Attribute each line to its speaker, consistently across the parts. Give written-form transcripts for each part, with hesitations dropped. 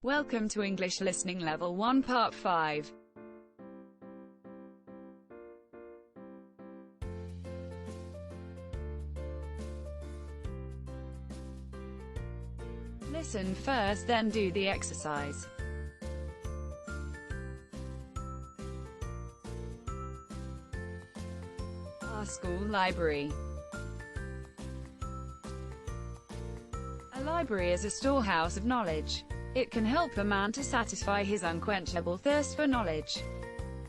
Speaker 1: Welcome to English Listening Level 1 Part 5. Listen first, then do the exercise. Our school library. A library is a storehouse of knowledge. It can help a man to satisfy his unquenchable thirst for knowledge.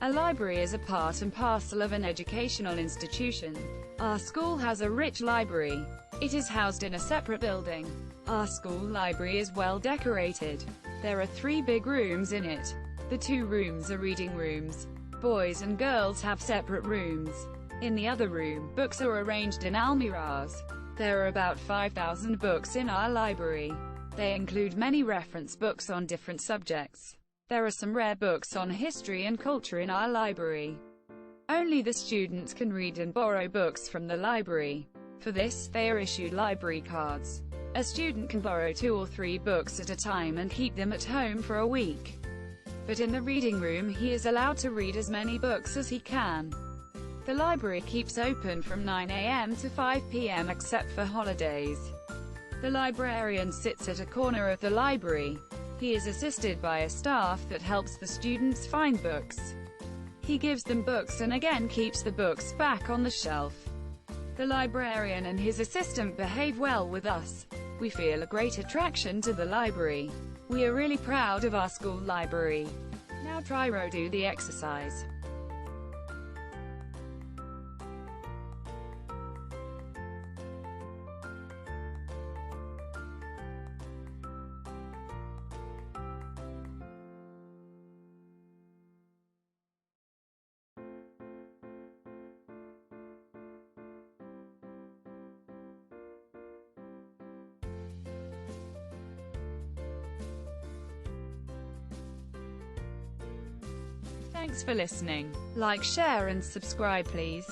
Speaker 1: A library is a part and parcel of an educational institution. Our school has a rich library. It is housed in a separate building. Our school library is well decorated. There are 3 big rooms in it. The 2 rooms are reading rooms. Boys and girls have separate rooms. In the other room, books are arranged in almirahs. There are about 5,000 books in our library. They include many reference books on different subjects. There are some rare books on history and culture in our library. Only the students can read and borrow books from the library. For this, they are issued library cards. A student can borrow 2 or 3 books at a time and keep them at home for a week. But in the reading room, he is allowed to read as many books as he can. The library keeps open from 9 a.m. to 5 p.m. except for holidays. The librarian sits at a corner of the library. He is assisted by a staff that helps the students find books. He gives them books and again keeps the books back on the shelf. The librarian and his assistant behave well with us. We feel a great attraction to the library. We are really proud of our school library. Now try do the exercise. Thanks for listening. Like, share and subscribe please.